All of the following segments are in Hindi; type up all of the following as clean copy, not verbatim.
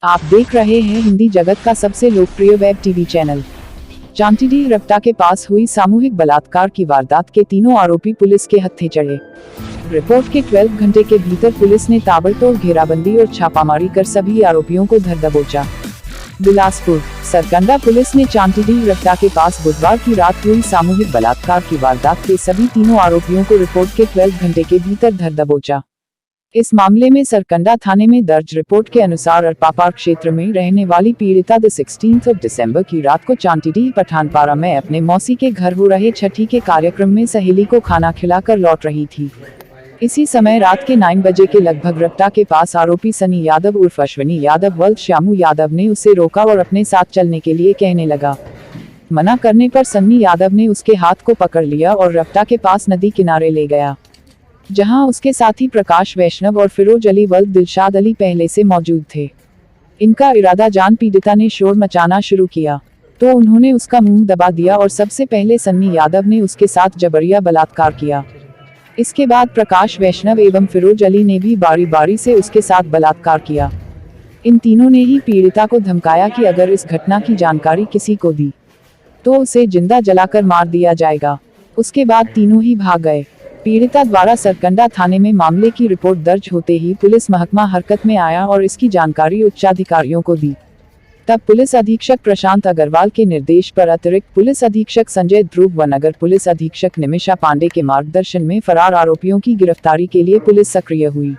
आप देख रहे हैं हिंदी जगत का सबसे लोकप्रिय वेब टीवी चैनल। चांटिडी रप्टा के पास हुई सामूहिक बलात्कार की वारदात के तीनों आरोपी पुलिस के हत्थे चढ़े। रिपोर्ट के 12 घंटे के भीतर पुलिस ने ताबड़तोड़ घेराबंदी और छापामारी कर सभी आरोपियों को धर दबोचा। बिलासपुर सरकंडा पुलिस ने चांटिडी रप्टा के पास बुधवार की रात हुई सामूहिक बलात्कार की वारदात के सभी तीनों आरोपियों को रिपोर्ट के 12 घंटे के भीतर धर दबोचा। इस मामले में सरकंडा थाने में दर्ज रिपोर्ट के अनुसार अरपापार क्षेत्र में रहने वाली पीड़िता 16 दिसंबर की रात को चांटिडी पठानपारा में अपने मौसी के घर हो रहे छठी के कार्यक्रम में सहेली को खाना खिलाकर लौट रही थी। इसी समय रात के 9 बजे के लगभग रप्टा के पास आरोपी सनी यादव उर्फ अश्विनी यादव वल्द श्यामू यादव ने उसे रोका और अपने साथ चलने के लिए कहने लगा। मना करने पर सन्नी यादव ने उसके हाथ को पकड़ लिया और रप्टा के पास नदी किनारे ले गया, जहां उसके साथी प्रकाश वैष्णव और फिरोज अली वल्द दिलशाद अली पहले से मौजूद थे। इनका इरादा जान पीड़िता ने शोर मचाना शुरू किया तो उन्होंने उसका मुंह दबा दिया और सबसे पहले सन्नी यादव ने उसके साथ जबरिया बलात्कार किया। इसके बाद प्रकाश वैष्णव एवं फिरोज अली ने भी बारी बारी से उसके साथ बलात्कार किया। इन तीनों ने ही पीड़िता को धमकाया कि अगर इस घटना की जानकारी किसी को दी तो उसे जिंदा जलाकर मार दिया जाएगा। उसके बाद तीनों ही भाग गए। पीड़िता द्वारा सरकंडा थाने में मामले की रिपोर्ट दर्ज होते ही पुलिस महकमा हरकत में आया और इसकी जानकारी उच्चाधिकारियों को दी। तब पुलिस अधीक्षक प्रशांत अग्रवाल के निर्देश पर अतिरिक्त पुलिस अधीक्षक संजय ध्रुव व नगर पुलिस अधीक्षक निमिषा पांडे के मार्गदर्शन में फरार आरोपियों की गिरफ्तारी के लिए पुलिस सक्रिय हुई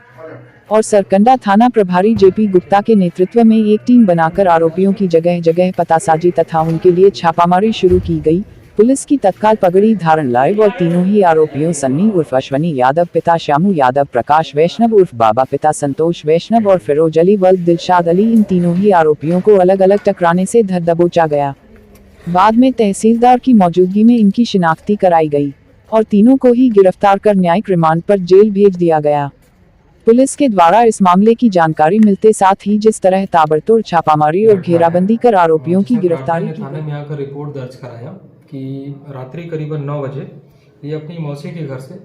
और सरकंडा थाना प्रभारी जेपी गुप्ता के नेतृत्व में एक टीम बनाकर आरोपियों की जगह जगह पतासाजी तथा उनके लिए छापामारी शुरू की गई। पुलिस की तत्काल पगड़ी धारण लाइव और तीनों ही आरोपियों सन्नी उर्फ अश्विनी यादव पिता श्यामू यादव, प्रकाश वैष्णव उर्फ बाबा पिता संतोष वैष्णव और फिरोज अली वल्द दिलशाद अली, इन तीनों ही आरोपियों को अलग अलग टकराने से धर दबोचा गया। बाद में तहसीलदार की मौजूदगी में इनकी शिनाख्ती कराई गई और तीनों को ही गिरफ्तार कर न्यायिक रिमांड पर जेल भेज दिया गया। पुलिस के द्वारा इस मामले की जानकारी मिलते साथ ही जिस तरह ताबड़तोड़ छापामारी और घेराबंदी कर आरोपियों की गिरफ्तारी की थाने में आकर रिपोर्ट दर्ज कराया कि रात्रि करीबन 9 बजे ये अपनी मौसी के घर से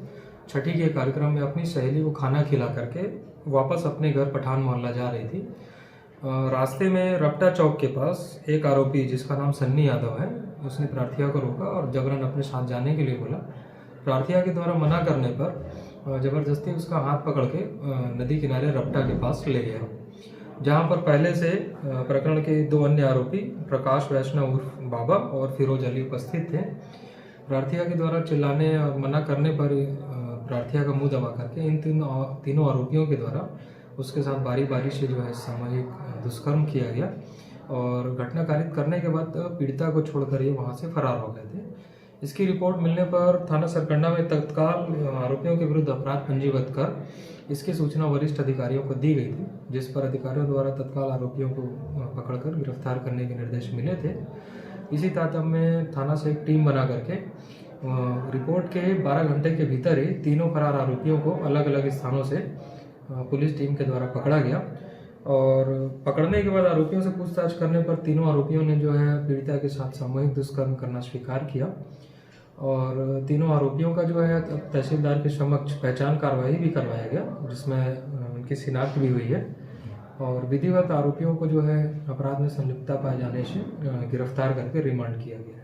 छठी के कार्यक्रम में अपनी सहेली को खाना खिला करके वापस अपने घर पठान मोहल्ला जा रही थी। रास्ते में रप्टा चौक के पास एक आरोपी जिसका नाम सन्नी यादव है, उसने प्रार्थिया को रोका और जबरन अपने साथ जाने के लिए बोला। प्रार्थिया के द्वारा मना करने पर जबरदस्ती उसका हाथ पकड़ के नदी किनारे रप्टा के पास ले गया, जहां पर पहले से प्रकरण के 2 अन्य आरोपी प्रकाश वैष्णव उर्फ बाबा और फिरोज अली उपस्थित थे। प्रार्थिया के द्वारा चिल्लाने और मना करने पर प्रार्थिया का मुंह दबा करके इन तीनों आरोपियों के द्वारा उसके साथ बारी बारी से जो है सामूहिक दुष्कर्म किया गया और घटना कारित करने के बाद पीड़िता को छोड़कर ये वहाँ से फरार हो गए थे। इसकी रिपोर्ट मिलने पर थाना सरकंडा में तत्काल आरोपियों के विरुद्ध अपराध पंजीबद्ध कर इसकी सूचना वरिष्ठ अधिकारियों को दी गई थी, जिस पर अधिकारियों द्वारा तत्काल आरोपियों को पकड़कर गिरफ्तार करने के निर्देश मिले थे। इसी तारतम्य में थाना से एक टीम बना करके रिपोर्ट के 12 घंटे के भीतर ही तीनों फरार आरोपियों को अलग अलग स्थानों से पुलिस टीम के द्वारा पकड़ा गया और पकड़ने के बाद आरोपियों से पूछताछ करने पर तीनों आरोपियों ने जो है पीड़िता के साथ सामूहिक दुष्कर्म करना स्वीकार किया और तीनों आरोपियों का जो है तहसीलदार के समक्ष पहचान कार्रवाई भी करवाया गया, जिसमें उनकी शिनाख्त भी हुई है और विधिवत आरोपियों को जो है अपराध में संलिप्तता पाए जाने से गिरफ्तार करके रिमांड किया गया।